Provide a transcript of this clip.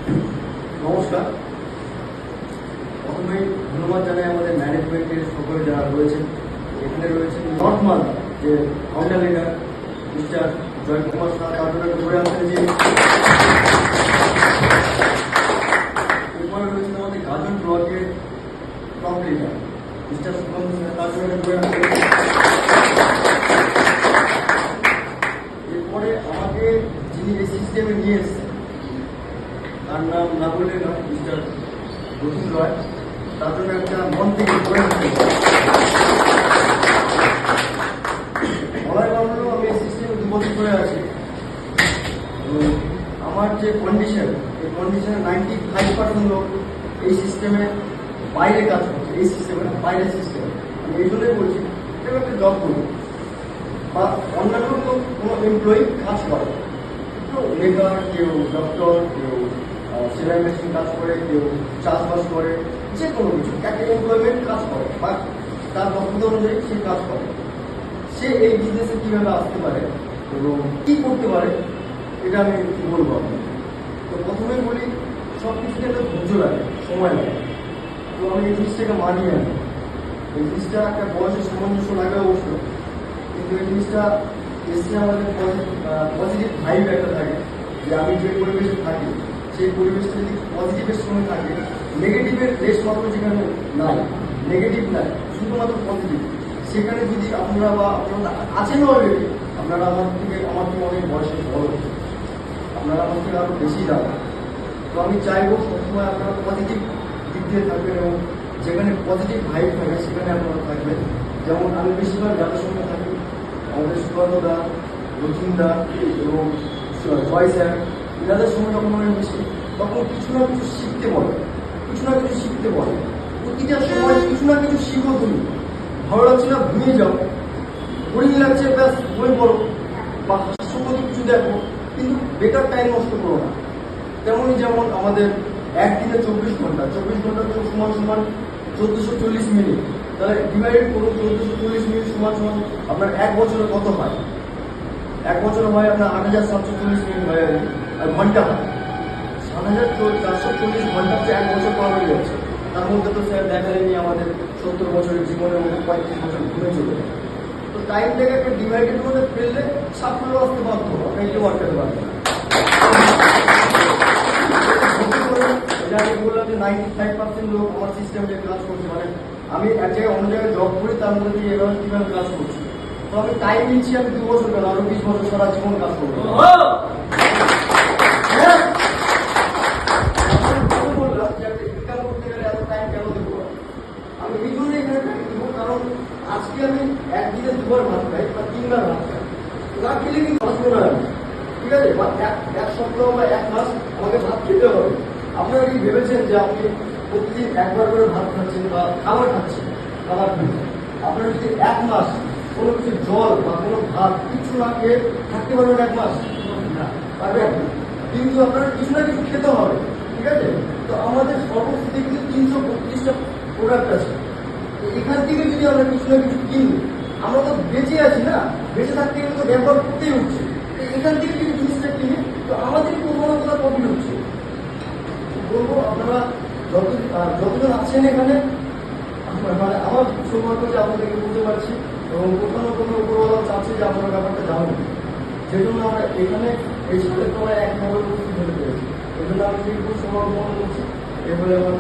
নমস্কার। প্রথমেই ধন্যবাদ জানাই আমাদের ম্যানেজমেন্টের সকলে যারা রয়েছেন। এখানে রয়েছেন নর্থ মালদা যে founder leader mister Joykumar Shah, তারপরে ধরে আসেন যে এরপরে রয়েছেন আমাদের গাজন ব্লকের top leader mister Sukanta Shah, তারপরে ধরে আসেন। এরপরে আমাকে যিনি এই সিস্টেমে নিয়ে এসছেন তার নাম না বললে নয়, মিস্টার রহিম রয়। তার জন্য একটা মন থেকে বলার কারণে আমি এই সিস্টেমে 2 বছর ধরে আছি। আমার যে কন্ডিশন, এই কন্ডিশনে 95% লোক এই সিস্টেমে বাইরে কাজ করছে, এই সিস্টেমে না, বাইরের সিস্টেমে। আমি এই জন্যই বলছি কেউ একটা জব করি বা অন্যান্য কোনো এমপ্লয়ি কাজ করে, কেউ লেবার, কেউ ডক্টর, কেউ সেলাই মেশিন কাজ করে, কেউ চাষবাস করে, যে কোনো কিছু একটা এমপ্লয়মেন্ট কাজ করে বা তার দক্ষতা অনুযায়ী সে কাজ করে। সে এই বিজনেসে কীভাবে আসতে পারে এবং কী করতে পারে এটা আমি বলবো আপনাকে। তো প্রথমেই বলি, সব কিছুতে একটা ধৈর্য লাগে, সময় লাগে। তো আমি এই জিনিসটাকে মানিয়ে আনি। এই জিনিসটা একটা বয়সের সামঞ্জস্য লাগে অবশ্য, কিন্তু এই জিনিসটা এসে আমাদের পজিটিভ ভাইব একটা থাকে যে আমি যে পরিবেশে থাকি সেই পরিবেশটা যদি পজিটিভের সঙ্গে থাকে, নেগেটিভের রেস মাত্র যেখানে নাই, নেগেটিভ নাই, শুধুমাত্র পজিটিভ, সেখানে যদি আপনারা বা আপনারা আছেন অলরেডি, আপনারা আমার থেকে অনেক বয়সে বড়, আপনারা আমার থেকে আরও বেশি যাবেন। তো আমি চাইবো সবসময় আপনারা পজিটিভ দিক দিয়ে থাকবেন এবং যেখানে পজিটিভ ভাইব থাকে সেখানে আপনারা থাকবেন। যেমন আমি বেশিরভাগ যাদের সঙ্গে থাকি, আমাদের সুকান্তদা, রথিনদা এবং জয় স্যার, এনাদের সঙ্গে যখন আমি মিশি তখন কিছু না কিছু শিখতে বলে, প্রতিটা সময় কিছু না কিছু শিখো। তুমি ভালো লাগছে না ঘুমিয়ে যাও, বোরিং লাগছে ব্যাস বই পড়ো বা হাস্যপতি কিছু দেখো, কিন্তু বেকার টাইম নষ্ট করো না। তেমনই যেমন আমাদের একদিনে 24 ঘন্টা তো সমান 1440 মিনিট, তাহলে ডিভাইডেড করুন 1440 মিনিট সমান আপনার 1 বছরে কত হয়? 1 বছর হয় আপনার 8740 মিনিট হয় আর ঘন্টা হয় 7440 ঘন্টা, 1 বছর পার হয়ে যাচ্ছে। তার মধ্যে তো স্যার দেখালেনি আমাদের 70 বছরের জীবনের মধ্যে 35 বছর ঘুরে চলে যায়। তো টাইমটাকে একটা ডিভাইডেড মধ্যে ফেললে সাফল্য আসতে বাধ্য, আপনাকে কেউ আটকাতে পারবে না। আমি বললাম যে 95% লোক আমার সিস্টেমে কাজ করছে, মানে আমি এক জায়গায় অন্য জায়গায় জব করি, তার মধ্যে দিয়ে এভাবে কীভাবে কাজ করছি। তো আমি টাইম নিচ্ছি, আমি 2 বছর কেন, আরো 20 বছর সারা জীবন কাজ করবো। আমি এই জন্য এখানে টাইম দেবো, কারণ আজকে আমি একদিনে 2 বার ভাত খাই বা 3 বার ভাত খাই, না খেলে কিন্তু বাঁচবো না আমি, ঠিক আছে? বা এক সপ্তাহ বা 1 মাস আমাকে ভাত খেতে হবে। আপনারা কি ভেবেছেন যে আপনি প্রতিদিন 1 বার করে ভাত খাচ্ছেন বা খাবার খাচ্ছেন, আপনারা যদি 1 মাস কোনো কিছু জল বা কোনো ভাত কিছু না খেয়ে থাকতে পারবেন 1 মাস? পারবেন, কিন্তু আপনার কিছু না কিছু খেতে হবে, ঠিক আছে? তো আমাদের সর্বস্থিতি কিন্তু 332টা প্রোডাক্ট আছে। তো এখান থেকে যদি আমরা কিছু না কিছু কিনি, আমরা তো বেঁচে আছি না, বেঁচে থাকতে গেলে তো ব্যবহার করতেই হচ্ছে। এখান থেকে যদি জিনিসটা কিনি তো আমাদের কোনো না কোনো প্রফিট হচ্ছে। বলবো আপনারা যতজন আছেন এখানে, মানে আমার সৌভাগ্য যে আপনাদেরকে বলতে পারছি এবং কোথাও কোনো উপরওয়ালা চাচ্ছে যে আপনার ব্যাপারটা জানুন, যেজন্য আমরা এখানে এই সাথে তোমায় 1 নম্বর উপস্থিত হতে পেরেছি। এই জন্য আমি খুব সৌভাগ্য মনে করছি। এরপরে আমার